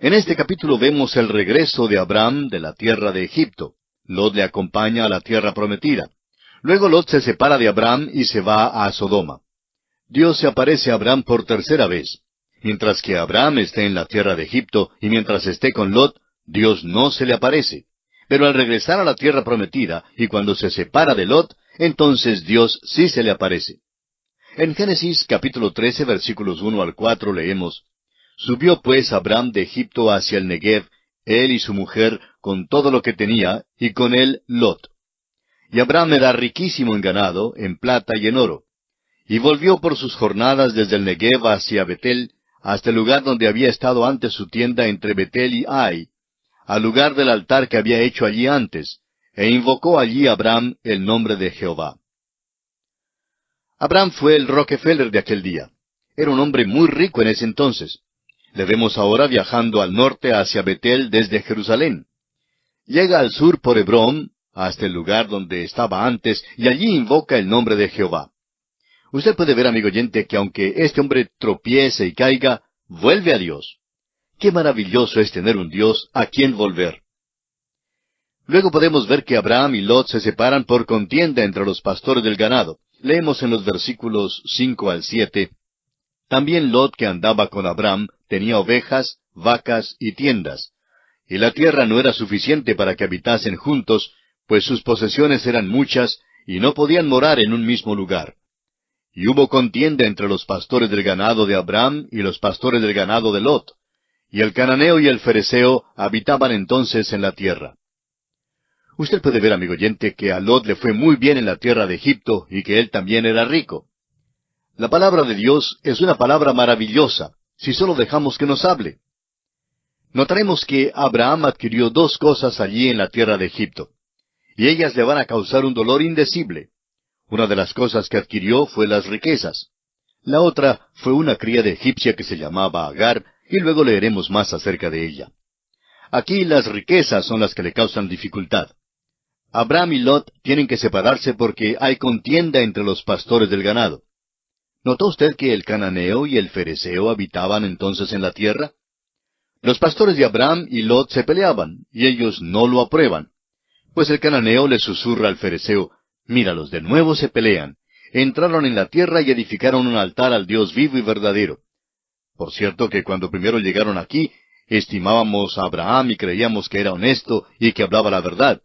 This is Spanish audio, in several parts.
En este capítulo vemos el regreso de Abraham de la tierra de Egipto. Lot le acompaña a la tierra prometida. Luego Lot se separa de Abraham y se va a Sodoma. Dios se aparece a Abraham por tercera vez. Mientras que Abraham esté en la tierra de Egipto y mientras esté con Lot, Dios no se le aparece. Pero al regresar a la tierra prometida y cuando se separa de Lot, entonces Dios sí se le aparece. En Génesis capítulo 13, versículos 1 al 4 leemos: Subió pues Abraham de Egipto hacia el Negev, él y su mujer, con todo lo que tenía, y con él Lot. Y Abraham era riquísimo en ganado, en plata y en oro. Y volvió por sus jornadas desde el Negev hacia Betel, hasta el lugar donde había estado antes su tienda entre Betel y Ai, al lugar del altar que había hecho allí antes, e invocó allí Abraham el nombre de Jehová. Abraham fue el Rockefeller de aquel día. Era un hombre muy rico en ese entonces. Le vemos ahora viajando al norte hacia Betel desde Jerusalén. Llega al sur por Hebrón, hasta el lugar donde estaba antes, y allí invoca el nombre de Jehová. Usted puede ver, amigo oyente, que aunque este hombre tropiece y caiga, vuelve a Dios. Qué maravilloso es tener un Dios a quien volver. Luego podemos ver que Abraham y Lot se separan por contienda entre los pastores del ganado. Leemos en los versículos 5 al 7, También Lot, que andaba con Abraham, tenía ovejas, vacas y tiendas. Y la tierra no era suficiente para que habitasen juntos, pues sus posesiones eran muchas, y no podían morar en un mismo lugar. Y hubo contienda entre los pastores del ganado de Abraham y los pastores del ganado de Lot. Y el cananeo y el fereceo habitaban entonces en la tierra. Usted puede ver, amigo oyente, que a Lot le fue muy bien en la tierra de Egipto y que él también era rico. La palabra de Dios es una palabra maravillosa, si solo dejamos que nos hable. Notaremos que Abraham adquirió dos cosas allí en la tierra de Egipto, y ellas le van a causar un dolor indecible. Una de las cosas que adquirió fue las riquezas. La otra fue una criada egipcia que se llamaba Agar, y luego leeremos más acerca de ella. Aquí las riquezas son las que le causan dificultad. Abraham y Lot tienen que separarse porque hay contienda entre los pastores del ganado. ¿Notó usted que el cananeo y el fereceo habitaban entonces en la tierra? Los pastores de Abraham y Lot se peleaban, y ellos no lo aprueban. Pues el cananeo le susurra al fereceo: Míralos, de nuevo se pelean. Entraron en la tierra y edificaron un altar al Dios vivo y verdadero. Por cierto que cuando primero llegaron aquí, estimábamos a Abraham y creíamos que era honesto y que hablaba la verdad.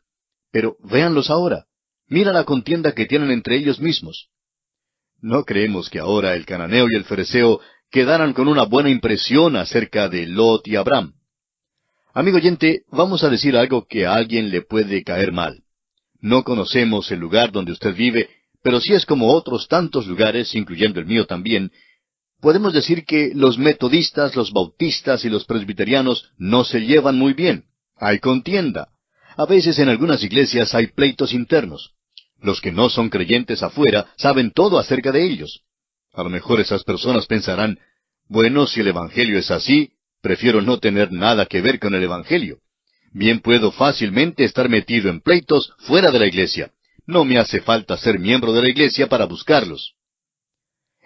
Pero véanlos ahora. Mira la contienda que tienen entre ellos mismos. No creemos que ahora el cananeo y el fereceo quedaran con una buena impresión acerca de Lot y Abraham. Amigo oyente, vamos a decir algo que a alguien le puede caer mal. No conocemos el lugar donde usted vive, pero si es como otros tantos lugares, incluyendo el mío también, podemos decir que los metodistas, los bautistas y los presbiterianos no se llevan muy bien. Hay contienda. A veces en algunas iglesias hay pleitos internos. Los que no son creyentes afuera saben todo acerca de ellos. A lo mejor esas personas pensarán: bueno, si el Evangelio es así, prefiero no tener nada que ver con el Evangelio. Bien puedo fácilmente estar metido en pleitos fuera de la iglesia. No me hace falta ser miembro de la iglesia para buscarlos.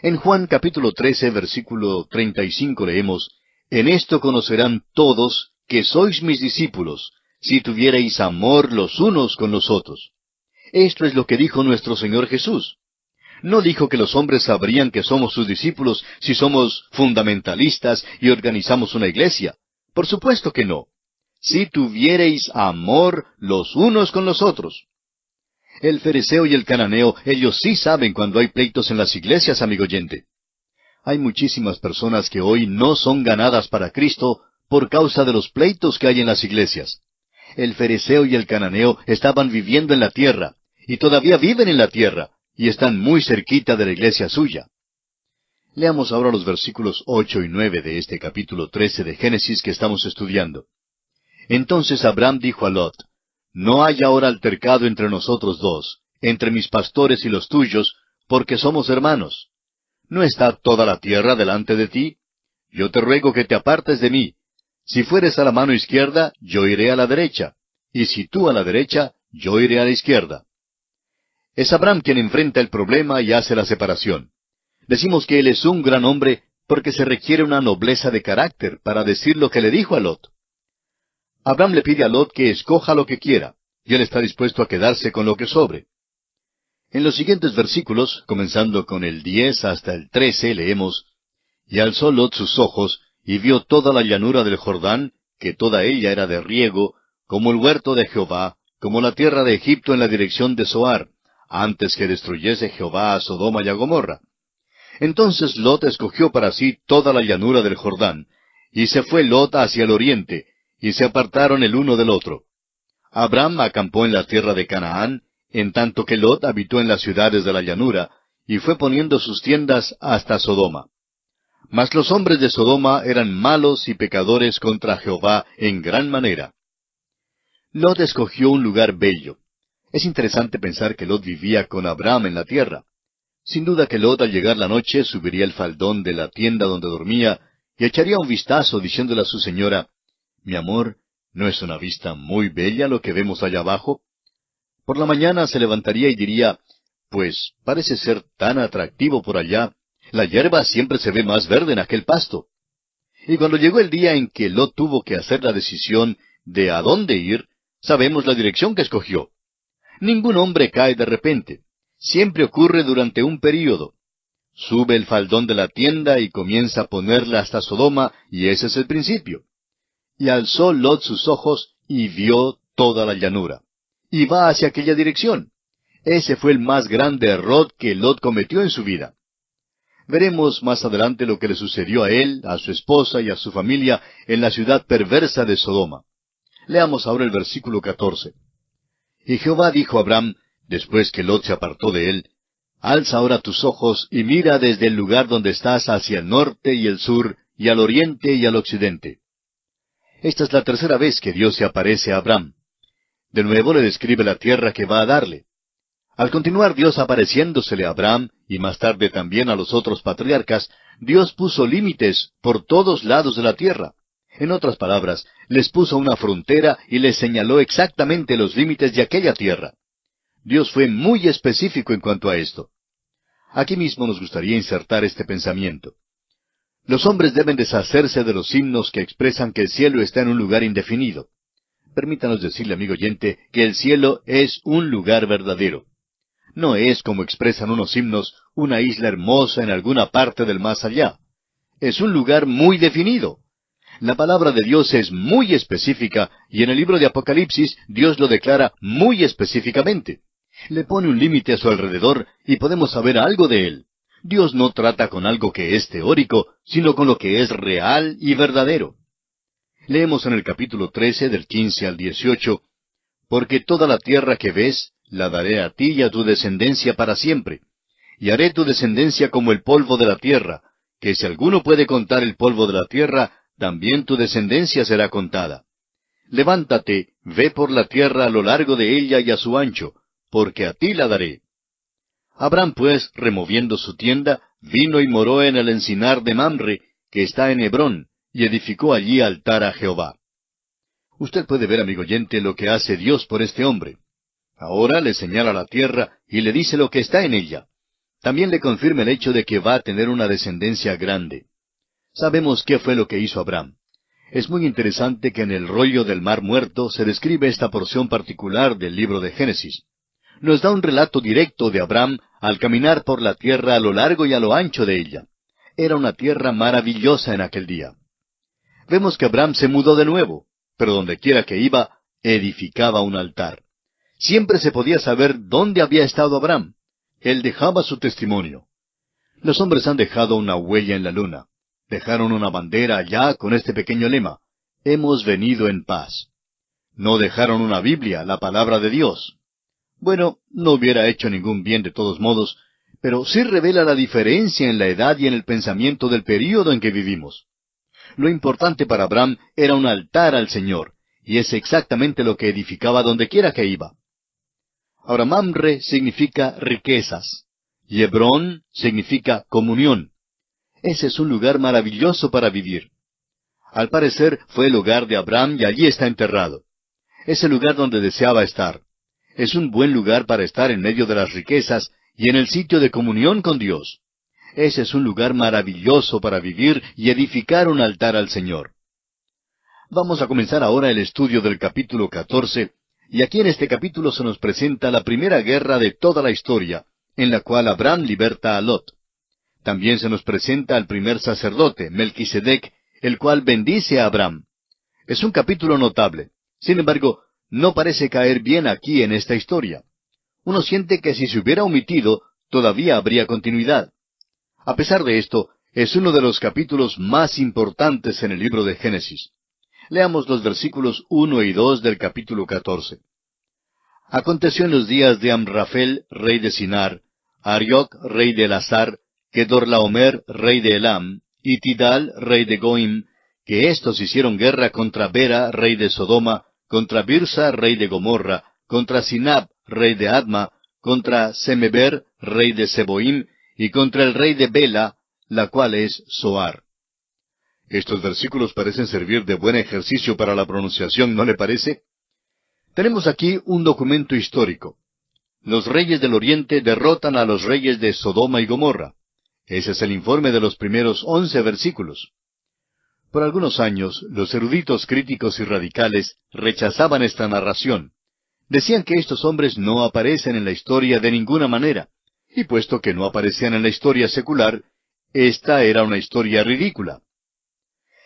En Juan capítulo 13, versículo 35 leemos: En esto conocerán todos que sois mis discípulos, si tuviereis amor los unos con los otros. Esto es lo que dijo nuestro Señor Jesús. No dijo que los hombres sabrían que somos sus discípulos si somos fundamentalistas y organizamos una iglesia. Por supuesto que no. Si tuviereis amor los unos con los otros. El fereceo y el cananeo, ellos sí saben cuando hay pleitos en las iglesias, amigo oyente. Hay muchísimas personas que hoy no son ganadas para Cristo por causa de los pleitos que hay en las iglesias. El fereceo y el cananeo estaban viviendo en la tierra, y todavía viven en la tierra, y están muy cerquita de la iglesia suya. Leamos ahora los versículos 8 y 9 de este capítulo 13 de Génesis que estamos estudiando. Entonces Abraham dijo a Lot: No hay ahora altercado entre nosotros dos, entre mis pastores y los tuyos, porque somos hermanos. ¿No está toda la tierra delante de ti? Yo te ruego que te apartes de mí. Si fueres a la mano izquierda, yo iré a la derecha, y si tú a la derecha, yo iré a la izquierda. Es Abraham quien enfrenta el problema y hace la separación. Decimos que él es un gran hombre porque se requiere una nobleza de carácter para decir lo que le dijo a Lot. Abraham le pide a Lot que escoja lo que quiera, y él está dispuesto a quedarse con lo que sobre. En los siguientes versículos, comenzando con el 10 hasta el 13, leemos: Y alzó Lot sus ojos, y vio toda la llanura del Jordán, que toda ella era de riego, como el huerto de Jehová, como la tierra de Egipto en la dirección de Zoar, antes que destruyese Jehová a Sodoma y a Gomorra. Entonces Lot escogió para sí toda la llanura del Jordán, y se fue Lot hacia el oriente, y se apartaron el uno del otro. Abraham acampó en la tierra de Canaán, en tanto que Lot habitó en las ciudades de la llanura, y fue poniendo sus tiendas hasta Sodoma. Mas los hombres de Sodoma eran malos y pecadores contra Jehová en gran manera. Lot escogió un lugar bello. Es interesante pensar que Lot vivía con Abraham en la tierra. Sin duda que Lot al llegar la noche subiría el faldón de la tienda donde dormía y echaría un vistazo diciéndole a su señora: «Mi amor, ¿no es una vista muy bella lo que vemos allá abajo?». Por la mañana se levantaría y diría: «Pues parece ser tan atractivo por allá. La hierba siempre se ve más verde en aquel pasto». Y cuando llegó el día en que Lot tuvo que hacer la decisión de a dónde ir, sabemos la dirección que escogió. Ningún hombre cae de repente. Siempre ocurre durante un período. Sube el faldón de la tienda y comienza a ponerla hasta Sodoma, y ese es el principio. Y alzó Lot sus ojos y vio toda la llanura. Y va hacia aquella dirección. Ese fue el más grande error que Lot cometió en su vida. Veremos más adelante lo que le sucedió a él, a su esposa y a su familia en la ciudad perversa de Sodoma. Leamos ahora el versículo 14. Y Jehová dijo a Abraham, después que Lot se apartó de él: «Alza ahora tus ojos y mira desde el lugar donde estás hacia el norte y el sur, y al oriente y al occidente». Esta es la tercera vez que Dios se aparece a Abraham. De nuevo le describe la tierra que va a darle. Al continuar Dios apareciéndosele a Abraham, y más tarde también a los otros patriarcas, Dios puso límites por todos lados de la tierra. En otras palabras, les puso una frontera y les señaló exactamente los límites de aquella tierra. Dios fue muy específico en cuanto a esto. Aquí mismo nos gustaría insertar este pensamiento. Los hombres deben deshacerse de los himnos que expresan que el cielo está en un lugar indefinido. Permítanos decirle, amigo oyente, que el cielo es un lugar verdadero. No es, como expresan unos himnos, una isla hermosa en alguna parte del más allá. Es un lugar muy definido. La palabra de Dios es muy específica, y en el libro de Apocalipsis Dios lo declara muy específicamente. Le pone un límite a su alrededor y podemos saber algo de él. Dios no trata con algo que es teórico, sino con lo que es real y verdadero. Leemos en el capítulo 13, del 15 al 18, «Porque toda la tierra que ves, la daré a ti y a tu descendencia para siempre. Y haré tu descendencia como el polvo de la tierra, que si alguno puede contar el polvo de la tierra, también tu descendencia será contada. Levántate, ve por la tierra a lo largo de ella y a su ancho, porque a ti la daré». Abraham, pues, removiendo su tienda, vino y moró en el encinar de Mamre, que está en Hebrón, y edificó allí altar a Jehová. Usted puede ver, amigo oyente, lo que hace Dios por este hombre. Ahora le señala la tierra y le dice lo que está en ella. También le confirma el hecho de que va a tener una descendencia grande. Sabemos qué fue lo que hizo Abraham. Es muy interesante que en el rollo del Mar Muerto se describe esta porción particular del libro de Génesis. Nos da un relato directo de Abraham al caminar por la tierra a lo largo y a lo ancho de ella. Era una tierra maravillosa en aquel día. Vemos que Abraham se mudó de nuevo, pero donde quiera que iba, edificaba un altar. Siempre se podía saber dónde había estado Abraham. Él dejaba su testimonio. Los hombres han dejado una huella en la luna. Dejaron una bandera allá con este pequeño lema: «Hemos venido en paz». No dejaron una Biblia, la palabra de Dios. Bueno, no hubiera hecho ningún bien de todos modos, pero sí revela la diferencia en la edad y en el pensamiento del período en que vivimos. Lo importante para Abraham era un altar al Señor, y es exactamente lo que edificaba donde quiera que iba. Ahora, Mamre significa riquezas, y Hebrón significa comunión. Ese es un lugar maravilloso para vivir. Al parecer fue el hogar de Abraham y allí está enterrado. Es el lugar donde deseaba estar. Es un buen lugar para estar en medio de las riquezas y en el sitio de comunión con Dios. Ese es un lugar maravilloso para vivir y edificar un altar al Señor. Vamos a comenzar ahora el estudio del capítulo 14, y aquí en este capítulo se nos presenta la primera guerra de toda la historia, en la cual Abraham liberta a Lot. También se nos presenta al primer sacerdote, Melquisedec, el cual bendice a Abraham. Es un capítulo notable. Sin embargo, no parece caer bien aquí en esta historia. Uno siente que si se hubiera omitido, todavía habría continuidad. A pesar de esto, es uno de los capítulos más importantes en el libro de Génesis. Leamos los versículos 1 y 2 del capítulo 14. Aconteció en los días de Amrafel, rey de Sinar, Arioc, rey de Elazar, Kedorlaomer, rey de Elam, y Tidal, rey de Goim, que éstos hicieron guerra contra Bera, rey de Sodoma, contra Birsa, rey de Gomorra, contra Sinab, rey de Adma, contra Semeber, rey de Seboim, y contra el rey de Bela, la cual es Zoar. Estos versículos parecen servir de buen ejercicio para la pronunciación, ¿no le parece? Tenemos aquí un documento histórico. Los reyes del Oriente derrotan a los reyes de Sodoma y Gomorra. Ese es el informe de los primeros 11 versículos. Por algunos años, los eruditos críticos y radicales rechazaban esta narración. Decían que estos hombres no aparecen en la historia de ninguna manera, y puesto que no aparecían en la historia secular, esta era una historia ridícula.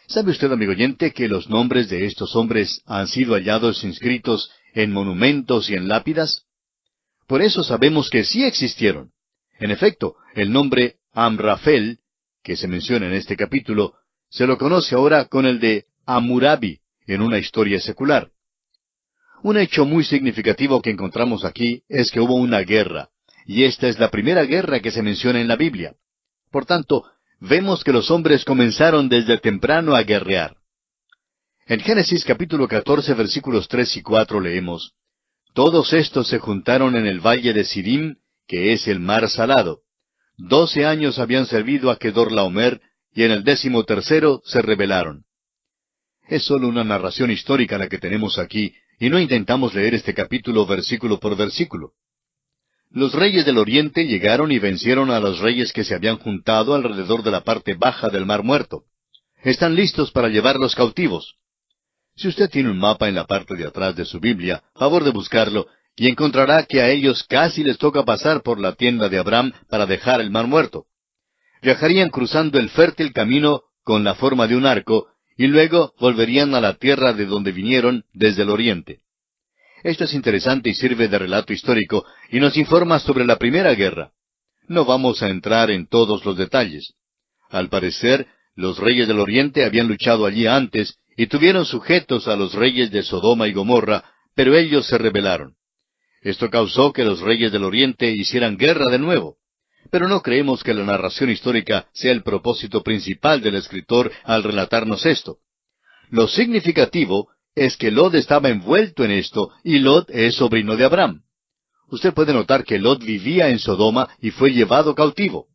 ¿Sabe usted, amigo oyente, que los nombres de estos hombres han sido hallados inscritos en monumentos y en lápidas? Por eso sabemos que sí existieron. En efecto, el nombre Amrafel, que se menciona en este capítulo, se lo conoce ahora con el de Hammurabi en una historia secular. Un hecho muy significativo que encontramos aquí es que hubo una guerra, y esta es la primera guerra que se menciona en la Biblia. Por tanto, vemos que los hombres comenzaron desde temprano a guerrear. En Génesis capítulo 14 versículos 3 y 4 leemos: Todos estos se juntaron en el valle de Sidim, que es el mar salado. 12 años habían servido a Kedorlaomer, y en el 13º se rebelaron. Es solo una narración histórica la que tenemos aquí, y no intentamos leer este capítulo versículo por versículo. Los reyes del Oriente llegaron y vencieron a los reyes que se habían juntado alrededor de la parte baja del Mar Muerto. Están listos para llevarlos cautivos. Si usted tiene un mapa en la parte de atrás de su Biblia, favor de buscarlo, y encontrará que a ellos casi les toca pasar por la tienda de Abraham para dejar el Mar Muerto. Viajarían cruzando el fértil camino con la forma de un arco, y luego volverían a la tierra de donde vinieron desde el oriente. Esto es interesante y sirve de relato histórico, y nos informa sobre la primera guerra. No vamos a entrar en todos los detalles. Al parecer, los reyes del Oriente habían luchado allí antes, y tuvieron sujetos a los reyes de Sodoma y Gomorra, pero ellos se rebelaron. Esto causó que los reyes del Oriente hicieran guerra de nuevo. Pero no creemos que la narración histórica sea el propósito principal del escritor al relatarnos esto. Lo significativo es que Lot estaba envuelto en esto, y Lot es sobrino de Abraham. Usted puede notar que Lot vivía en Sodoma y fue llevado cautivo.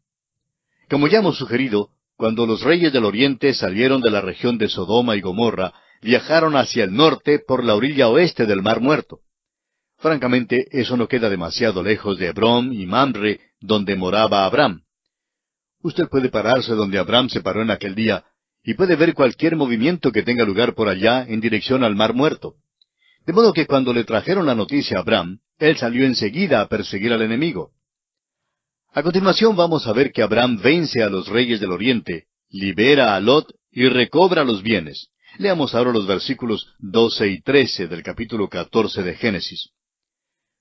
Como ya hemos sugerido, cuando los reyes del Oriente salieron de la región de Sodoma y Gomorra, viajaron hacia el norte por la orilla oeste del Mar Muerto. Francamente, eso no queda demasiado lejos de Hebrón y Mamre, donde moraba Abraham. Usted puede pararse donde Abraham se paró en aquel día, y puede ver cualquier movimiento que tenga lugar por allá en dirección al Mar Muerto. De modo que cuando le trajeron la noticia a Abraham, él salió enseguida a perseguir al enemigo. A continuación vamos a ver que Abraham vence a los reyes del Oriente, libera a Lot y recobra los bienes. Leamos ahora los versículos 12 y 13 del capítulo 14 de Génesis.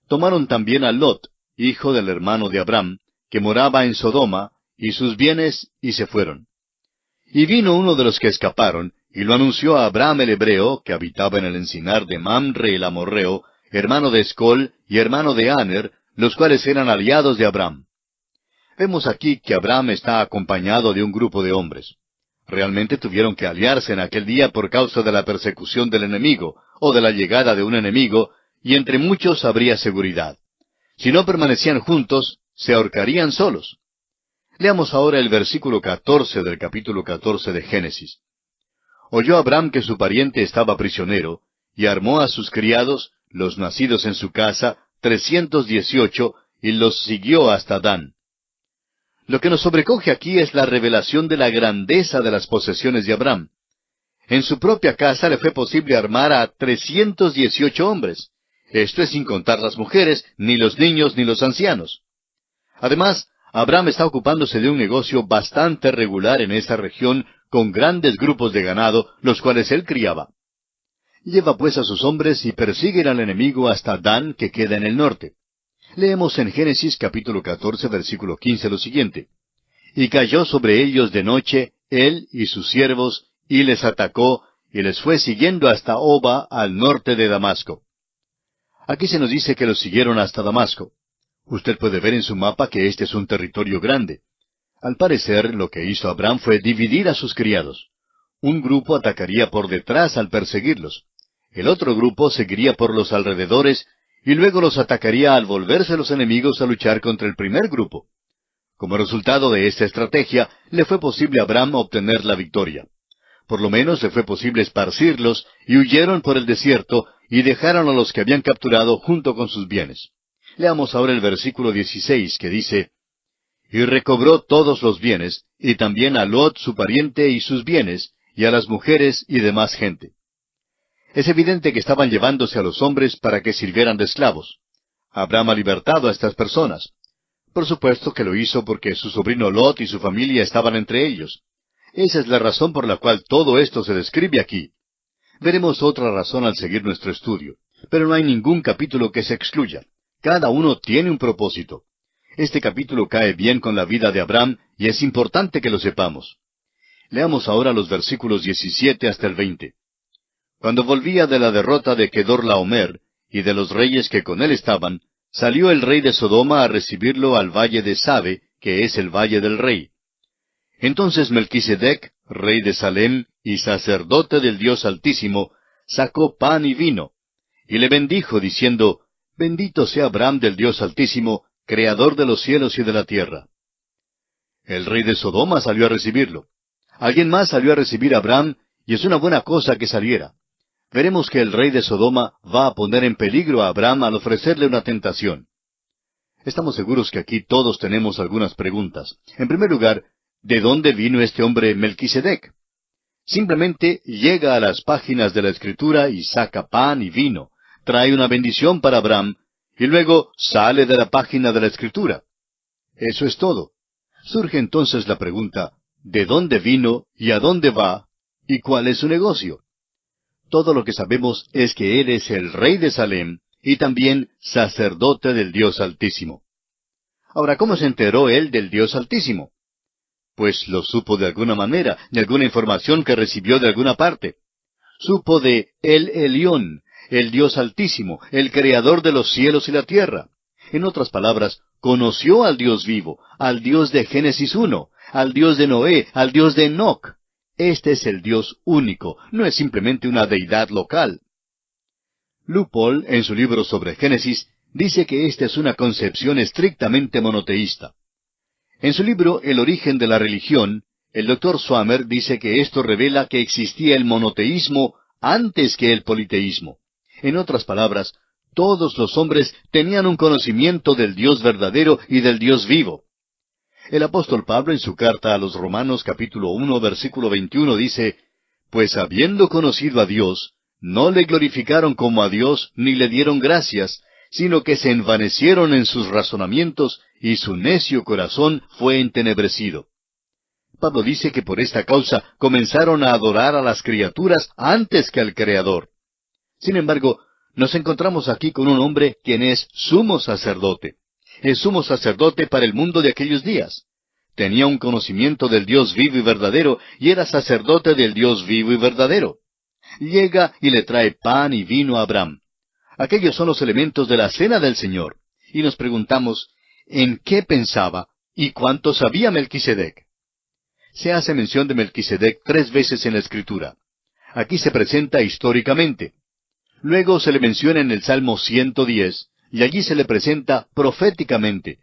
Tomaron también a Lot, hijo del hermano de Abraham, que moraba en Sodoma, y sus bienes, y se fueron. Y vino uno de los que escaparon, y lo anunció a Abraham el hebreo, que habitaba en el encinar de Mamre el amorreo, hermano de Escol y hermano de Aner, los cuales eran aliados de Abraham. Vemos aquí que Abraham está acompañado de un grupo de hombres. Realmente tuvieron que aliarse en aquel día por causa de la persecución del enemigo, o de la llegada de un enemigo, y entre muchos habría seguridad. Si no permanecían juntos, se ahorcarían solos. Leamos ahora el versículo 14 del capítulo 14 de Génesis. Oyó Abraham que su pariente estaba prisionero, y armó a sus criados, los nacidos en su casa, 318, y los siguió hasta Dan. Lo que nos sobrecoge aquí es la revelación de la grandeza de las posesiones de Abraham. En su propia casa le fue posible armar a 318 hombres. Esto es sin contar las mujeres, ni los niños, ni los ancianos. Además, Abraham está ocupándose de un negocio bastante regular en esta región, con grandes grupos de ganado, los cuales él criaba. Lleva pues a sus hombres y persiguen al enemigo hasta Dan, que queda en el norte. Leemos en Génesis capítulo 14, versículo 15 lo siguiente. Y cayó sobre ellos de noche, él y sus siervos, y les atacó, y les fue siguiendo hasta Oba, al norte de Damasco. Aquí se nos dice que los siguieron hasta Damasco. Usted puede ver en su mapa que este es un territorio grande. Al parecer, lo que hizo Abraham fue dividir a sus criados. Un grupo atacaría por detrás al perseguirlos. El otro grupo seguiría por los alrededores, y luego los atacaría al volverse los enemigos a luchar contra el primer grupo. Como resultado de esta estrategia, le fue posible a Abraham obtener la victoria. Por lo menos le fue posible esparcirlos, y huyeron por el desierto, y dejaron a los que habían capturado junto con sus bienes. Leamos ahora el versículo 16, que dice, Y recobró todos los bienes, y también a Lot su pariente y sus bienes, y a las mujeres y demás gente. Es evidente que estaban llevándose a los hombres para que sirvieran de esclavos. Abraham ha libertado a estas personas. Por supuesto que lo hizo porque su sobrino Lot y su familia estaban entre ellos. Esa es la razón por la cual todo esto se describe aquí. Veremos otra razón al seguir nuestro estudio, pero no hay ningún capítulo que se excluya. Cada uno tiene un propósito. Este capítulo cae bien con la vida de Abraham y es importante que lo sepamos. Leamos ahora los versículos 17 hasta el 20. Cuando volvía de la derrota de Kedorlaomer y de los reyes que con él estaban, salió el rey de Sodoma a recibirlo al valle de Sabe, que es el valle del rey. Entonces Melquisedec, rey de Salem y sacerdote del Dios Altísimo, sacó pan y vino, y le bendijo, diciendo, Bendito sea Abraham del Dios Altísimo, creador de los cielos y de la tierra. El rey de Sodoma salió a recibirlo. Alguien más salió a recibir a Abraham, y es una buena cosa que saliera. Veremos que el rey de Sodoma va a poner en peligro a Abraham al ofrecerle una tentación. Estamos seguros que aquí todos tenemos algunas preguntas. En primer lugar, ¿de dónde vino este hombre Melquisedec? Simplemente llega a las páginas de la Escritura y saca pan y vino, trae una bendición para Abraham, y luego sale de la página de la Escritura. Eso es todo. Surge entonces la pregunta, ¿de dónde vino y a dónde va y cuál es su negocio? Todo lo que sabemos es que él es el rey de Salem y también sacerdote del Dios Altísimo. Ahora, ¿cómo se enteró él del Dios Altísimo? Pues lo supo de alguna manera, de alguna información que recibió de alguna parte. Supo de El Elión, el Dios Altísimo, el Creador de los cielos y la tierra. En otras palabras, conoció al Dios vivo, al Dios de Génesis 1, al Dios de Noé, al Dios de Enoc. Este es el Dios único, no es simplemente una deidad local. Lupol, en su libro sobre Génesis, dice que esta es una concepción estrictamente monoteísta. En su libro El origen de la religión, el Dr. Swamer dice que esto revela que existía el monoteísmo antes que el politeísmo. En otras palabras, todos los hombres tenían un conocimiento del Dios verdadero y del Dios vivo. El apóstol Pablo en su carta a los Romanos capítulo 1 versículo 21 dice, Pues habiendo conocido a Dios, no le glorificaron como a Dios ni le dieron gracias, sino que se envanecieron en sus razonamientos y su necio corazón fue entenebrecido. Pablo dice que por esta causa comenzaron a adorar a las criaturas antes que al Creador. Sin embargo, nos encontramos aquí con un hombre quien es sumo sacerdote. Es sumo sacerdote para el mundo de aquellos días. Tenía un conocimiento del Dios vivo y verdadero, y era sacerdote del Dios vivo y verdadero. Llega y le trae pan y vino a Abraham. Aquellos son los elementos de la cena del Señor. Y nos preguntamos, ¿en qué pensaba y cuánto sabía Melquisedec? Se hace mención de Melquisedec 3 veces en la Escritura. Aquí se presenta históricamente. Luego se le menciona en el Salmo 110, y allí se le presenta proféticamente.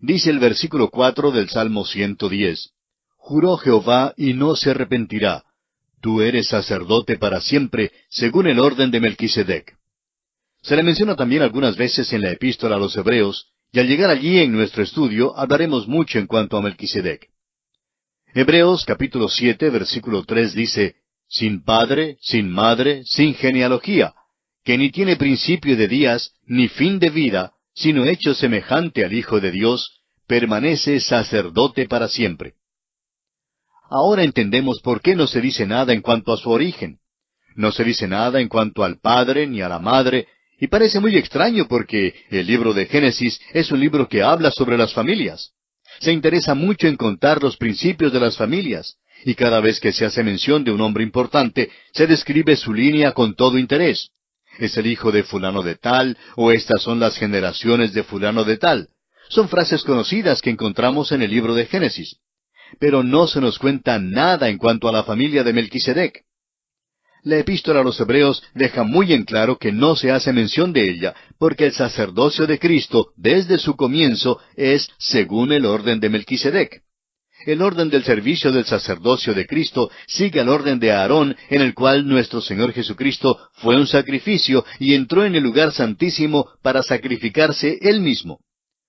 Dice el versículo 4 del Salmo 110, Juró Jehová y no se arrepentirá. Tú eres sacerdote para siempre, según el orden de Melquisedec. Se le menciona también algunas veces en la epístola a los Hebreos, Y al llegar allí en nuestro estudio hablaremos mucho en cuanto a Melquisedec. Hebreos capítulo 7, versículo 3 dice, sin padre, sin madre, sin genealogía, que ni tiene principio de días, ni fin de vida, sino hecho semejante al Hijo de Dios, permanece sacerdote para siempre. Ahora entendemos por qué no se dice nada en cuanto a su origen. No se dice nada en cuanto al padre ni a la madre, y parece muy extraño porque el libro de Génesis es un libro que habla sobre las familias. Se interesa mucho en contar los principios de las familias, y cada vez que se hace mención de un hombre importante, se describe su línea con todo interés. Es el hijo de fulano de tal, o estas son las generaciones de fulano de tal. Son frases conocidas que encontramos en el libro de Génesis. Pero no se nos cuenta nada en cuanto a la familia de Melquisedec. La epístola a los Hebreos deja muy en claro que no se hace mención de ella, porque el sacerdocio de Cristo, desde su comienzo, es según el orden de Melquisedec. El orden del servicio del sacerdocio de Cristo sigue al orden de Aarón, en el cual nuestro Señor Jesucristo fue un sacrificio y entró en el lugar santísimo para sacrificarse Él mismo.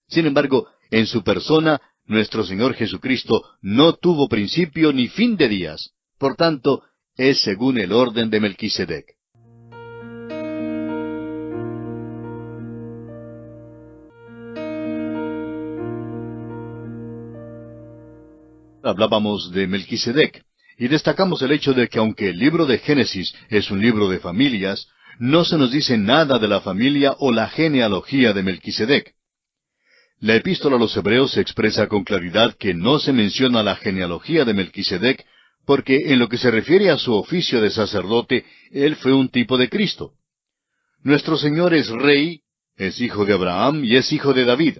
Sin embargo, en su persona, nuestro Señor Jesucristo no tuvo principio ni fin de días. Por tanto, es según el orden de Melquisedec. Hablábamos de Melquisedec, y destacamos el hecho de que aunque el libro de Génesis es un libro de familias, no se nos dice nada de la familia o la genealogía de Melquisedec. La epístola a los Hebreos expresa con claridad que no se menciona la genealogía de Melquisedec, porque en lo que se refiere a su oficio de sacerdote, él fue un tipo de Cristo. Nuestro Señor es rey, es hijo de Abraham y es hijo de David.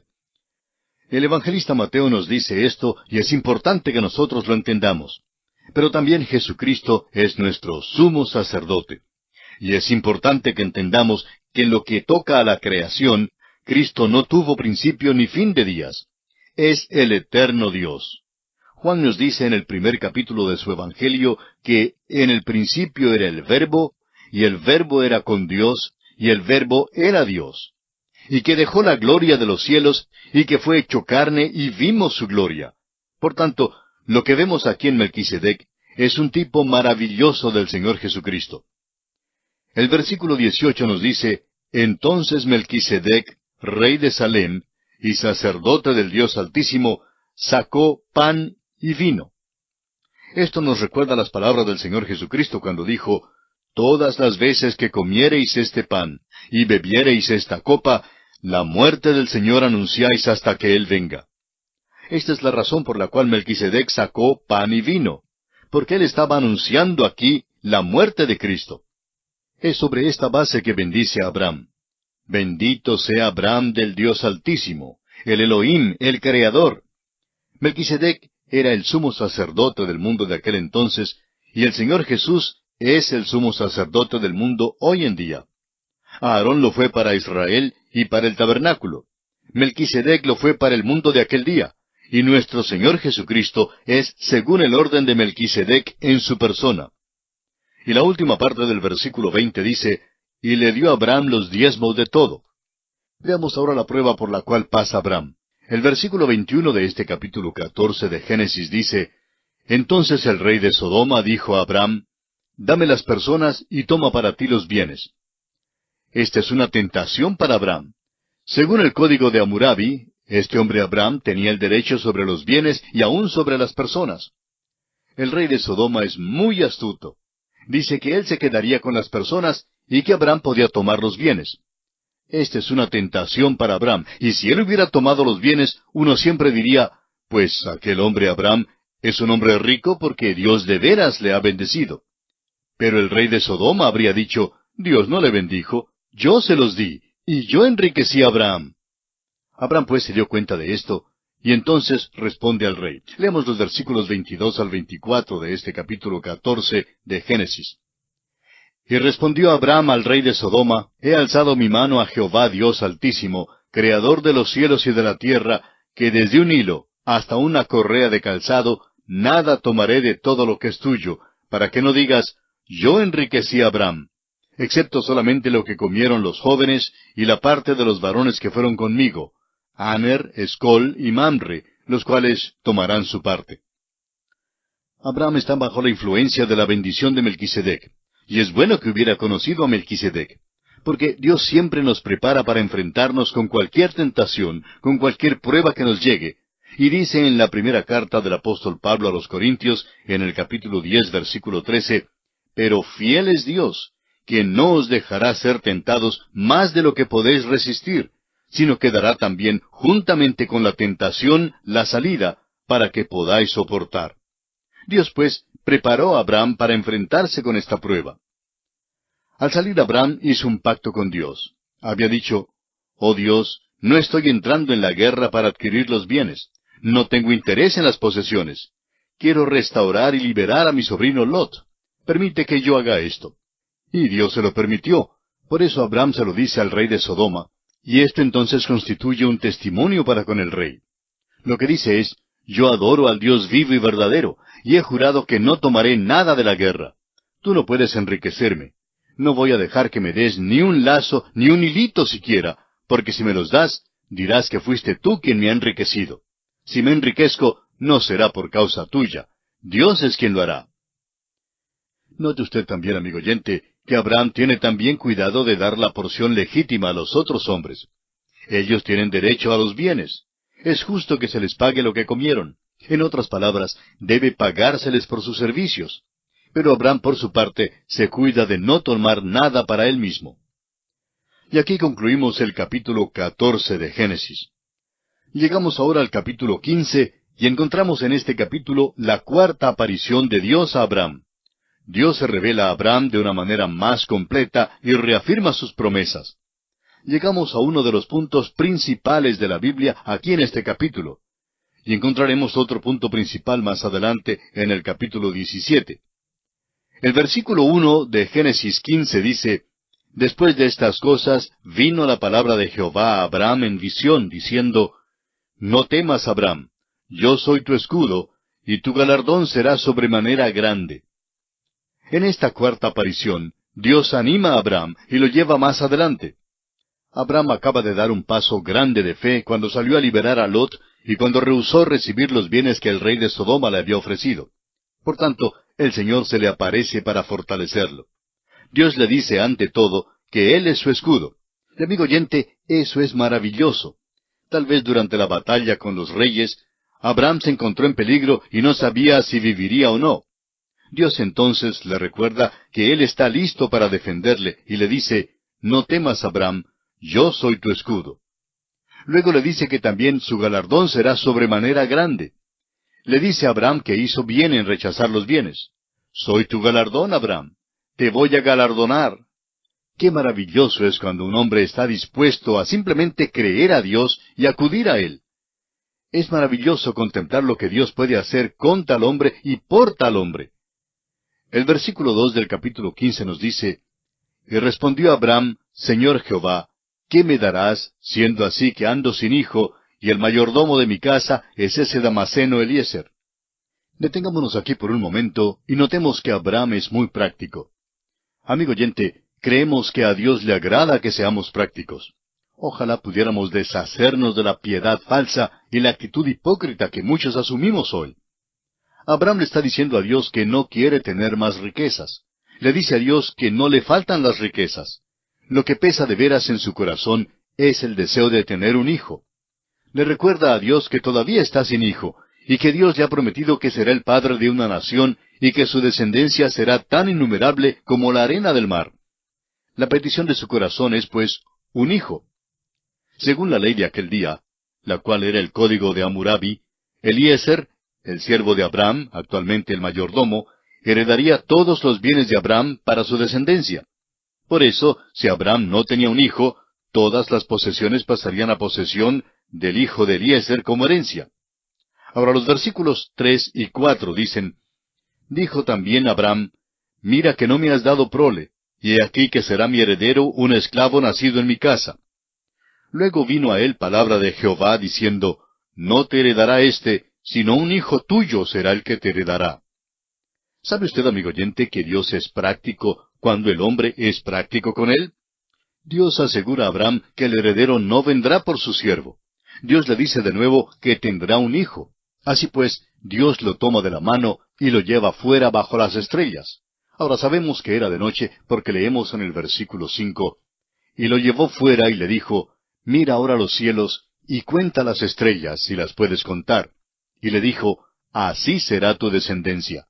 El evangelista Mateo nos dice esto y es importante que nosotros lo entendamos. Pero también Jesucristo es nuestro sumo sacerdote. Y es importante que entendamos que en lo que toca a la creación, Cristo no tuvo principio ni fin de días. Es el eterno Dios. Juan nos dice en el primer capítulo de su Evangelio que en el principio era el Verbo, y el Verbo era con Dios, y el Verbo era Dios. Y que dejó la gloria de los cielos, y que fue hecho carne, y vimos su gloria. Por tanto, lo que vemos aquí en Melquisedec es un tipo maravilloso del Señor Jesucristo. El versículo 18 nos dice, entonces Melquisedec, rey de Salem, y sacerdote del Dios Altísimo, sacó pan y vino. Esto nos recuerda las palabras del Señor Jesucristo cuando dijo, todas las veces que comiereis este pan, y bebiereis esta copa, la muerte del Señor anunciáis hasta que Él venga. Esta es la razón por la cual Melquisedec sacó pan y vino, porque él estaba anunciando aquí la muerte de Cristo. Es sobre esta base que bendice a Abraham. Bendito sea Abraham del Dios Altísimo, el Elohim, el Creador. Melquisedec era el sumo sacerdote del mundo de aquel entonces, y el Señor Jesús es el sumo sacerdote del mundo hoy en día. Aarón lo fue para Israel y para el tabernáculo. Melquisedec lo fue para el mundo de aquel día. Y nuestro Señor Jesucristo es según el orden de Melquisedec en su persona. Y la última parte del versículo 20 dice, y le dio a Abraham los diezmos de todo. Veamos ahora la prueba por la cual pasa Abraham. El versículo 21 de este capítulo 14 de Génesis dice, entonces el rey de Sodoma dijo a Abraham, dame las personas y toma para ti los bienes. Esta es una tentación para Abraham. Según el código de Hammurabi, este hombre Abraham tenía el derecho sobre los bienes y aún sobre las personas. El rey de Sodoma es muy astuto. Dice que él se quedaría con las personas y que Abraham podía tomar los bienes. Esta es una tentación para Abraham, y si él hubiera tomado los bienes, uno siempre diría, pues aquel hombre Abraham es un hombre rico porque Dios de veras le ha bendecido. Pero el rey de Sodoma habría dicho, Dios no le bendijo, yo se los di, y yo enriquecí a Abraham. Abraham pues se dio cuenta de esto, y entonces responde al rey. Leamos los versículos 22 al 24 de este capítulo 14 de Génesis. Y respondió Abraham al rey de Sodoma, he alzado mi mano a Jehová Dios Altísimo, Creador de los cielos y de la tierra, que desde un hilo hasta una correa de calzado, nada tomaré de todo lo que es tuyo, para que no digas, yo enriquecí a Abraham, excepto solamente lo que comieron los jóvenes y la parte de los varones que fueron conmigo. Aner, Escol y Mamre, los cuales tomarán su parte. Abraham está bajo la influencia de la bendición de Melquisedec, y es bueno que hubiera conocido a Melquisedec, porque Dios siempre nos prepara para enfrentarnos con cualquier tentación, con cualquier prueba que nos llegue. Y dice en la primera carta del apóstol Pablo a los Corintios, en el capítulo 10, versículo 13, «Pero fiel es Dios, quien no os dejará ser tentados más de lo que podéis resistir, sino que dará también, juntamente con la tentación, la salida, para que podáis soportar». Dios, pues, preparó a Abraham para enfrentarse con esta prueba. Al salir Abraham hizo un pacto con Dios. Había dicho, «Oh Dios, no estoy entrando en la guerra para adquirir los bienes. No tengo interés en las posesiones. Quiero restaurar y liberar a mi sobrino Lot. Permite que yo haga esto». Y Dios se lo permitió. Por eso Abraham se lo dice al rey de Sodoma, y esto entonces constituye un testimonio para con el rey. Lo que dice es, «Yo adoro al Dios vivo y verdadero, y he jurado que no tomaré nada de la guerra. Tú no puedes enriquecerme. No voy a dejar que me des ni un lazo, ni un hilito siquiera, porque si me los das, dirás que fuiste tú quien me ha enriquecido. Si me enriquezco, no será por causa tuya. Dios es quien lo hará». Note usted también, amigo oyente, que Abraham tiene también cuidado de dar la porción legítima a los otros hombres. Ellos tienen derecho a los bienes. Es justo que se les pague lo que comieron. En otras palabras, debe pagárseles por sus servicios. Pero Abraham, por su parte, se cuida de no tomar nada para él mismo. Y aquí concluimos el capítulo 14 de Génesis. Llegamos ahora al capítulo 15, y encontramos en este capítulo la cuarta aparición de Dios a Abraham. Dios se revela a Abraham de una manera más completa y reafirma sus promesas. Llegamos a uno de los puntos principales de la Biblia aquí en este capítulo. Y encontraremos otro punto principal más adelante en el capítulo 17. El versículo 1 de Génesis 15 dice, «Después de estas cosas vino la palabra de Jehová a Abraham en visión, diciendo, No temas, Abraham, yo soy tu escudo, y tu galardón será sobremanera grande». En esta cuarta aparición, Dios anima a Abraham y lo lleva más adelante. Abraham acaba de dar un paso grande de fe cuando salió a liberar a Lot y cuando rehusó recibir los bienes que el rey de Sodoma le había ofrecido. Por tanto, el Señor se le aparece para fortalecerlo. Dios le dice ante todo que Él es su escudo. Y amigo oyente, eso es maravilloso. Tal vez durante la batalla con los reyes, Abraham se encontró en peligro y no sabía si viviría o no. Dios entonces le recuerda que Él está listo para defenderle y le dice, «No temas, Abraham, yo soy tu escudo». Luego le dice que también su galardón será sobremanera grande. Le dice a Abraham que hizo bien en rechazar los bienes. «Soy tu galardón, Abraham. Te voy a galardonar». Qué maravilloso es cuando un hombre está dispuesto a simplemente creer a Dios y acudir a Él. Es maravilloso contemplar lo que Dios puede hacer con tal hombre y por tal hombre. El versículo 2 del capítulo 15 nos dice, «Y respondió Abraham, Señor Jehová, ¿qué me darás, siendo así que ando sin hijo, y el mayordomo de mi casa es ese Damaseno Eliezer?» Detengámonos aquí por un momento y notemos que Abraham es muy práctico. Amigo oyente, creemos que a Dios le agrada que seamos prácticos. Ojalá pudiéramos deshacernos de la piedad falsa y la actitud hipócrita que muchos asumimos hoy. Abraham le está diciendo a Dios que no quiere tener más riquezas. Le dice a Dios que no le faltan las riquezas. Lo que pesa de veras en su corazón es el deseo de tener un hijo. Le recuerda a Dios que todavía está sin hijo, y que Dios le ha prometido que será el padre de una nación, y que su descendencia será tan innumerable como la arena del mar. La petición de su corazón es, pues, un hijo. Según la ley de aquel día, la cual era el código de Hammurabi, Eliezer, el siervo de Abraham, actualmente el mayordomo, heredaría todos los bienes de Abraham para su descendencia. Por eso, si Abraham no tenía un hijo, todas las posesiones pasarían a posesión del hijo de Eliezer como herencia. Ahora los versículos 3 y 4 dicen, «Dijo también Abraham, Mira que no me has dado prole, y he aquí que será mi heredero un esclavo nacido en mi casa». Luego vino a él palabra de Jehová diciendo, «No te heredará éste, sino un hijo tuyo será el que te heredará». ¿Sabe usted, amigo oyente, que Dios es práctico cuando el hombre es práctico con él? Dios asegura a Abraham que el heredero no vendrá por su siervo. Dios le dice de nuevo que tendrá un hijo. Así pues, Dios lo toma de la mano y lo lleva fuera bajo las estrellas. Ahora sabemos que era de noche porque leemos en el versículo 5, y lo llevó fuera y le dijo, mira ahora los cielos y cuenta las estrellas si las puedes contar. Y le dijo, así será tu descendencia.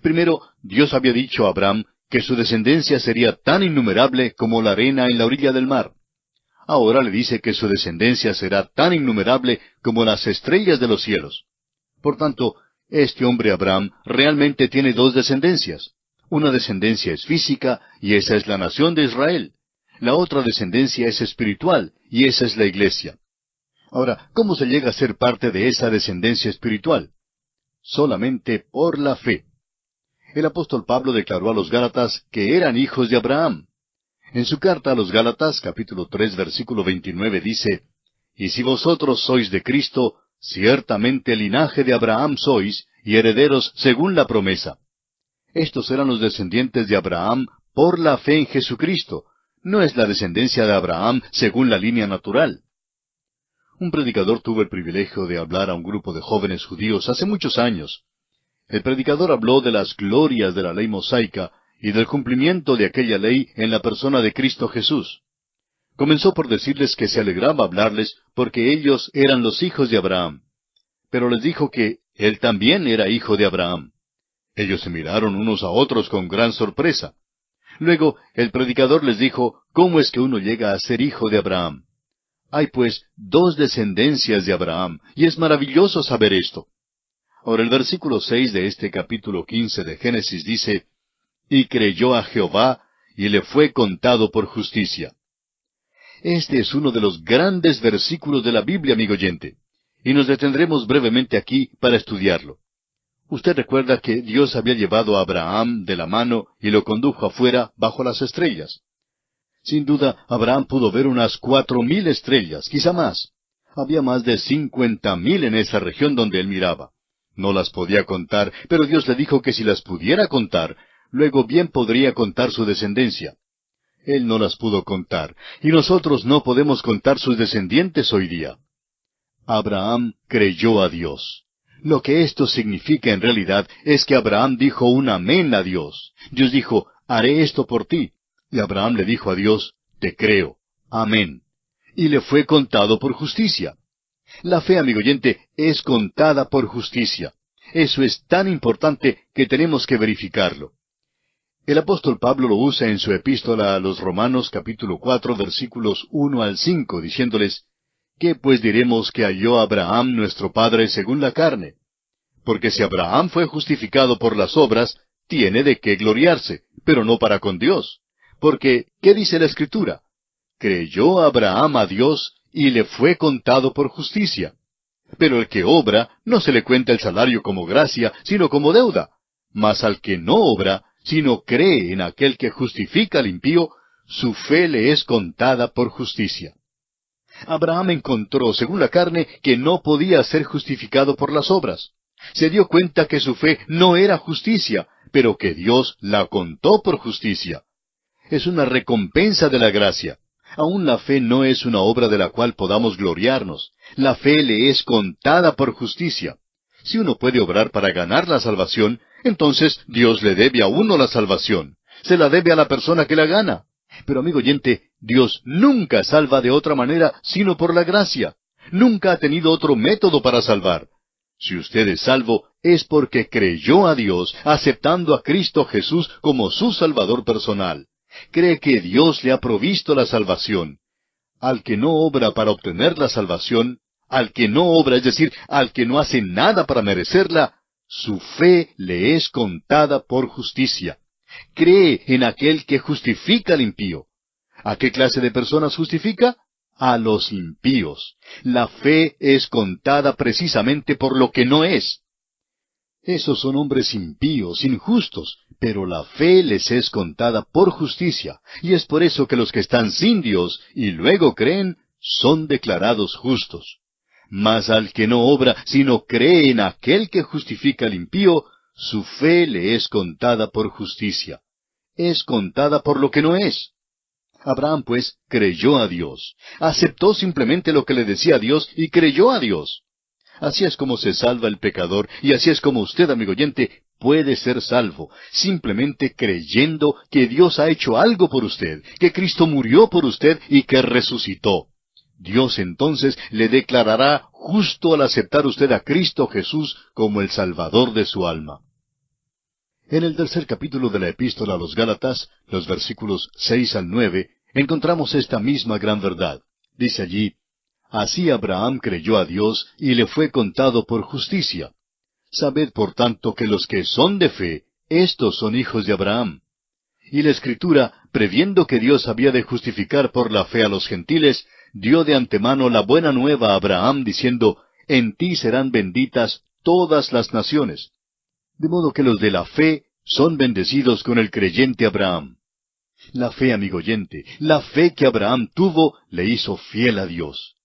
Primero, Dios había dicho a Abraham que su descendencia sería tan innumerable como la arena en la orilla del mar. Ahora le dice que su descendencia será tan innumerable como las estrellas de los cielos. Por tanto, este hombre Abraham realmente tiene dos descendencias. Una descendencia es física, y esa es la nación de Israel. La otra descendencia es espiritual, y esa es la iglesia. Ahora, ¿cómo se llega a ser parte de esa descendencia espiritual? Solamente por la fe. El apóstol Pablo declaró a los Gálatas que eran hijos de Abraham. En su carta a los Gálatas, capítulo 3, versículo 29, dice, y si vosotros sois de Cristo, ciertamente linaje de Abraham sois, y herederos según la promesa. Estos eran los descendientes de Abraham por la fe en Jesucristo. No es la descendencia de Abraham según la línea natural. Un predicador tuvo el privilegio de hablar a un grupo de jóvenes judíos hace muchos años. El predicador habló de las glorias de la ley mosaica y del cumplimiento de aquella ley en la persona de Cristo Jesús. Comenzó por decirles que se alegraba hablarles porque ellos eran los hijos de Abraham. Pero les dijo que él también era hijo de Abraham. Ellos se miraron unos a otros con gran sorpresa. Luego el predicador les dijo, ¿cómo es que uno llega a ser hijo de Abraham? Hay pues dos descendencias de Abraham, y es maravilloso saber esto. Ahora el versículo 6 de este capítulo 15 de Génesis dice, y creyó a Jehová, y le fue contado por justicia. Este es uno de los grandes versículos de la Biblia, amigo oyente, y nos detendremos brevemente aquí para estudiarlo. Usted recuerda que Dios había llevado a Abraham de la mano y lo condujo afuera bajo las estrellas. Sin duda, Abraham pudo ver unas 4,000 estrellas, quizá más. Había más de 50,000 en esa región donde él miraba. No las podía contar, pero Dios le dijo que si las pudiera contar, luego bien podría contar su descendencia. Él no las pudo contar, y nosotros no podemos contar sus descendientes hoy día. Abraham creyó a Dios. Lo que esto significa en realidad es que Abraham dijo un amén a Dios. Dios dijo, haré esto por ti. Y Abraham le dijo a Dios, te creo. Amén. Y le fue contado por justicia. La fe, amigo oyente, es contada por justicia. Eso es tan importante que tenemos que verificarlo. El apóstol Pablo lo usa en su epístola a los Romanos capítulo 4 versículos 1 al 5, diciéndoles, ¿qué pues diremos que halló Abraham nuestro padre según la carne? Porque si Abraham fue justificado por las obras, tiene de qué gloriarse, pero no para con Dios. Porque, ¿qué dice la Escritura? Creyó Abraham a Dios y le fue contado por justicia. Pero el que obra, no se le cuenta el salario como gracia, sino como deuda. Mas al que no obra, sino cree en aquel que justifica al impío, su fe le es contada por justicia. Abraham encontró, según la carne, que no podía ser justificado por las obras. Se dio cuenta que su fe no era justicia, pero que Dios la contó por justicia. Es una recompensa de la gracia. Aún la fe no es una obra de la cual podamos gloriarnos. La fe le es contada por justicia. Si uno puede obrar para ganar la salvación, entonces Dios le debe a uno la salvación. Se la debe a la persona que la gana. Pero amigo oyente, Dios nunca salva de otra manera sino por la gracia. Nunca ha tenido otro método para salvar. Si usted es salvo, es porque creyó a Dios, aceptando a Cristo Jesús como su Salvador personal. Cree que Dios le ha provisto la salvación. Al que no obra para obtener la salvación, al que no obra, es decir, al que no hace nada para merecerla, su fe le es contada por justicia. Cree en aquel que justifica al impío. ¿A qué clase de personas justifica? A los impíos. La fe es contada precisamente por lo que no es. Esos son hombres impíos, injustos, pero la fe les es contada por justicia, y es por eso que los que están sin Dios y luego creen, son declarados justos. Mas al que no obra, sino cree en aquel que justifica al impío, su fe le es contada por justicia. Es contada por lo que no es. Abraham, pues, creyó a Dios. Aceptó simplemente lo que le decía Dios y creyó a Dios. Así es como se salva el pecador, y así es como usted, amigo oyente, puede ser salvo, simplemente creyendo que Dios ha hecho algo por usted, que Cristo murió por usted y que resucitó. Dios entonces le declarará justo al aceptar usted a Cristo Jesús como el Salvador de su alma. En el tercer capítulo de la Epístola a los Gálatas, los versículos 6 al 9, encontramos esta misma gran verdad. Dice allí: Así Abraham creyó a Dios y le fue contado por justicia. Sabed por tanto que los que son de fe, éstos son hijos de Abraham. Y la Escritura, previendo que Dios había de justificar por la fe a los gentiles, dio de antemano la buena nueva a Abraham, diciendo: En ti serán benditas todas las naciones. De modo que los de la fe son bendecidos con el creyente Abraham. La fe, amigo oyente, la fe que Abraham tuvo, le hizo fiel a Dios.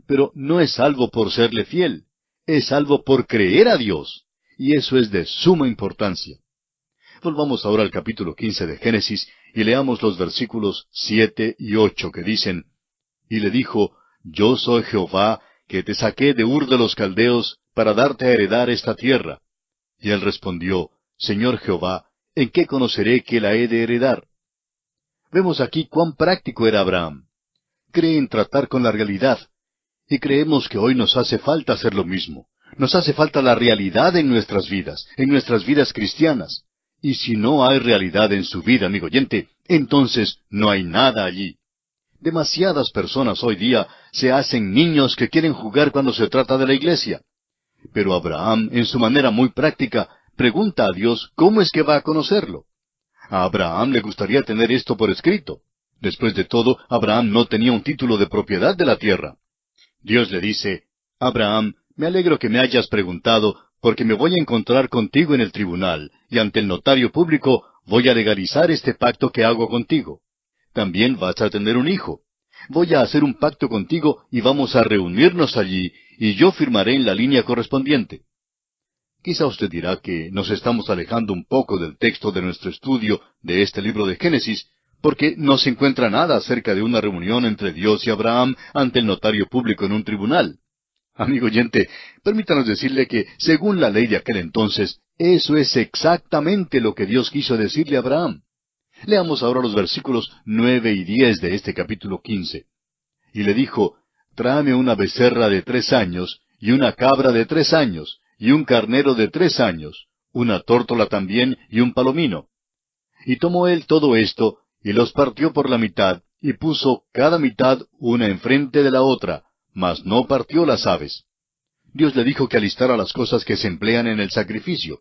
Pero no es salvo por serle fiel, es salvo por creer a Dios. Y eso es de suma importancia. Volvamos ahora al capítulo 15 de Génesis y leamos los versículos 7 y 8 que dicen: Y le dijo: Yo soy Jehová, que te saqué de Ur de los Caldeos para darte a heredar esta tierra. Y él respondió: Señor Jehová, ¿en qué conoceré que la he de heredar? Vemos aquí cuán práctico era Abraham. Cree en tratar con la realidad. Y creemos que hoy nos hace falta hacer lo mismo. Nos hace falta la realidad en nuestras vidas cristianas. Y si no hay realidad en su vida, amigo oyente, entonces no hay nada allí. Demasiadas personas hoy día se hacen niños que quieren jugar cuando se trata de la iglesia. Pero Abraham, en su manera muy práctica, pregunta a Dios cómo es que va a conocerlo. A Abraham le gustaría tener esto por escrito. Después de todo, Abraham no tenía un título de propiedad de la tierra. Dios le dice: Abraham, me alegro que me hayas preguntado, porque me voy a encontrar contigo en el tribunal, y ante el notario público voy a legalizar este pacto que hago contigo. También vas a tener un hijo. Voy a hacer un pacto contigo y vamos a reunirnos allí, y yo firmaré en la línea correspondiente. Quizá usted dirá que nos estamos alejando un poco del texto de nuestro estudio de este libro de Génesis, porque no se encuentra nada acerca de una reunión entre Dios y Abraham ante el notario público en un tribunal. Amigo oyente, permítanos decirle que, según la ley de aquel entonces, eso es exactamente lo que Dios quiso decirle a Abraham. Leamos ahora los versículos 9 y 10 de este capítulo 15. Y le dijo: Tráeme una becerra de 3 años, y una cabra de 3 años, y un carnero de 3 años, una tórtola también, y un palomino. Y tomó él todo esto, y los partió por la mitad, y puso cada mitad una enfrente de la otra, mas no partió las aves. Dios le dijo que alistara las cosas que se emplean en el sacrificio.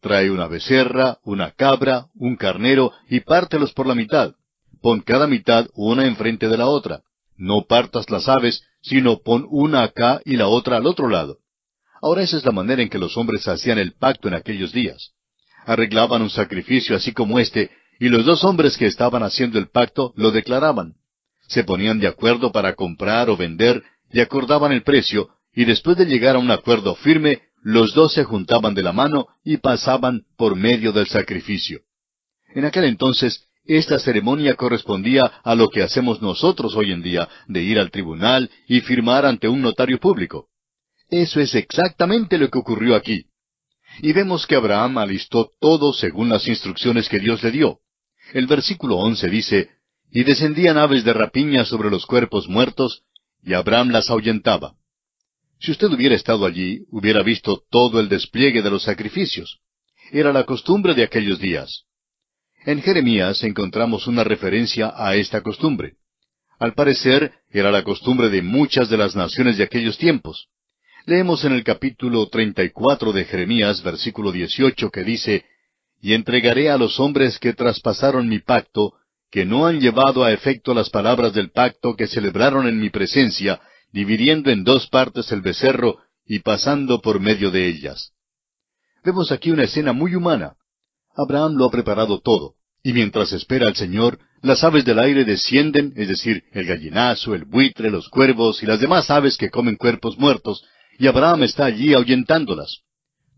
Trae una becerra, una cabra, un carnero, y pártelos por la mitad. Pon cada mitad una enfrente de la otra. No partas las aves, sino pon una acá y la otra al otro lado. Ahora esa es la manera en que los hombres hacían el pacto en aquellos días. Arreglaban un sacrificio así como este, y los dos hombres que estaban haciendo el pacto lo declaraban. Se ponían de acuerdo para comprar o vender, y acordaban el precio, y después de llegar a un acuerdo firme, los dos se juntaban de la mano y pasaban por medio del sacrificio. En aquel entonces, esta ceremonia correspondía a lo que hacemos nosotros hoy en día, de ir al tribunal y firmar ante un notario público. Eso es exactamente lo que ocurrió aquí. Y vemos que Abraham alistó todo según las instrucciones que Dios le dio. El versículo 11 dice: Y descendían aves de rapiña sobre los cuerpos muertos, y Abraham las ahuyentaba. Si usted hubiera estado allí, hubiera visto todo el despliegue de los sacrificios. Era la costumbre de aquellos días. En Jeremías encontramos una referencia a esta costumbre. Al parecer, era la costumbre de muchas de las naciones de aquellos tiempos. Leemos en el capítulo 34 de Jeremías, versículo 18, que dice: Y entregaré a los hombres que traspasaron mi pacto, que no han llevado a efecto las palabras del pacto que celebraron en mi presencia, dividiendo en 2 partes el becerro y pasando por medio de ellas. Vemos aquí una escena muy humana. Abraham lo ha preparado todo, y mientras espera al Señor, las aves del aire descienden, es decir, el gallinazo, el buitre, los cuervos y las demás aves que comen cuerpos muertos, y Abraham está allí ahuyentándolas.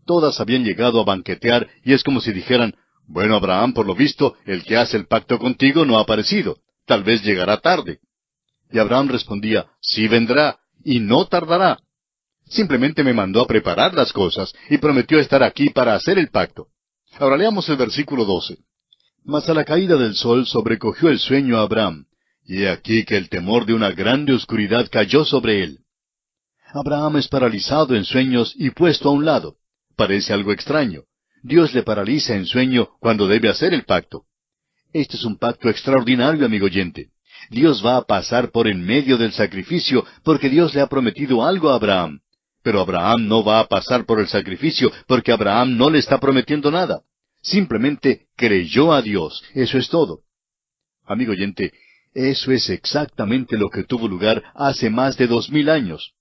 Todas habían llegado a banquetear, y es como si dijeran: Bueno, Abraham, por lo visto, el que hace el pacto contigo no ha aparecido. tal vez llegará tarde. Y Abraham respondía, sí vendrá, y no tardará. Simplemente me mandó a preparar las cosas, y prometió estar aquí para hacer el pacto. Ahora leamos el versículo 12. Mas a la caída del sol sobrecogió el sueño a Abraham, y he aquí que el temor de una grande oscuridad cayó sobre él. Abraham es paralizado en sueños y puesto a un lado. Parece algo extraño. Dios le paraliza en sueño cuando debe hacer el pacto. Este es un pacto extraordinario, amigo oyente. Dios va a pasar por en medio del sacrificio porque Dios le ha prometido algo a Abraham. Pero Abraham no va a pasar por el sacrificio porque Abraham no le está prometiendo nada. Simplemente creyó a Dios. Eso es todo. Amigo oyente, eso es exactamente lo que tuvo lugar hace más de 2000 años.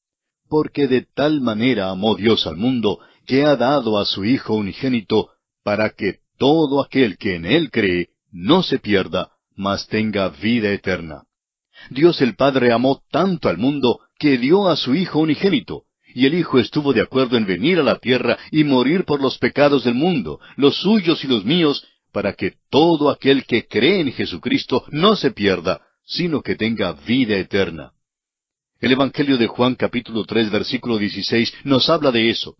Porque de tal manera amó Dios al mundo, que ha dado a su Hijo unigénito, para que todo aquel que en Él cree no se pierda, mas tenga vida eterna. Dios el Padre amó tanto al mundo, que dio a su Hijo unigénito, y el Hijo estuvo de acuerdo en venir a la tierra y morir por los pecados del mundo, los suyos y los míos, para que todo aquel que cree en Jesucristo no se pierda, sino que tenga vida eterna. El Evangelio de Juan capítulo 3 versículo 16 nos habla de eso.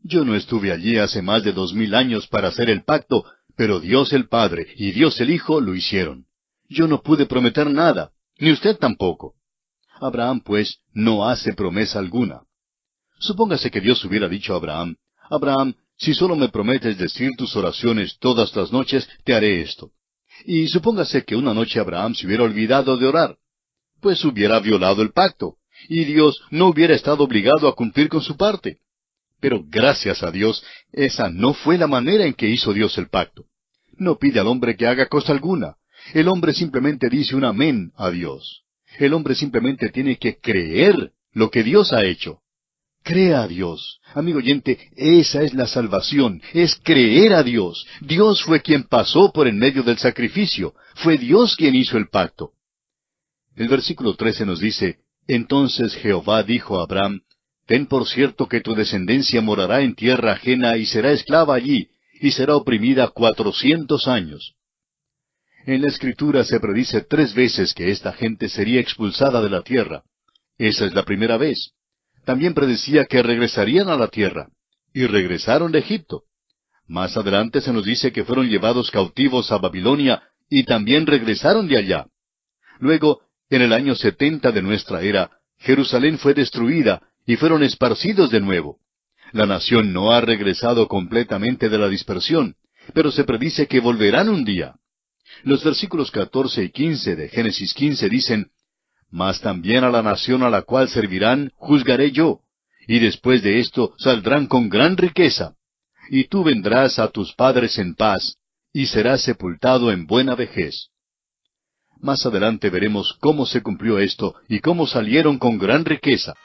Yo no estuve allí hace más de 2000 años para hacer el pacto, pero Dios el Padre y Dios el Hijo lo hicieron. Yo no pude prometer nada, ni usted tampoco. Abraham, pues, no hace promesa alguna. Supóngase que Dios hubiera dicho a Abraham, Abraham, si solo me prometes decir tus oraciones todas las noches, te haré esto. Y supóngase que una noche Abraham se hubiera olvidado de orar. Pues hubiera violado el pacto, y Dios no hubiera estado obligado a cumplir con su parte. Pero gracias a Dios, esa no fue la manera en que hizo Dios el pacto. No pide al hombre que haga cosa alguna. El hombre simplemente dice un amén a Dios. El hombre simplemente tiene que creer lo que Dios ha hecho. Crea a Dios. Amigo oyente, esa es la salvación, es creer a Dios. Dios fue quien pasó por en medio del sacrificio. Fue Dios quien hizo el pacto. El versículo 13 nos dice, Entonces Jehová dijo a Abraham, Ten por cierto que tu descendencia morará en tierra ajena y será esclava allí, y será oprimida 400 años. En la Escritura se predice 3 veces que esta gente sería expulsada de la tierra. Esa es la primera vez. También predecía que regresarían a la tierra, y regresaron de Egipto. Más adelante se nos dice que fueron llevados cautivos a Babilonia, y también regresaron de allá. Luego, en el año 70 de nuestra era, Jerusalén fue destruida y fueron esparcidos de nuevo. La nación no ha regresado completamente de la dispersión, pero se predice que volverán un día. Los versículos 14 y 15 de Génesis 15 dicen, Mas también a la nación a la cual servirán juzgaré yo, y después de esto saldrán con gran riqueza. Y tú vendrás a tus padres en paz, y serás sepultado en buena vejez. Más adelante veremos cómo se cumplió esto y cómo salieron con gran riqueza.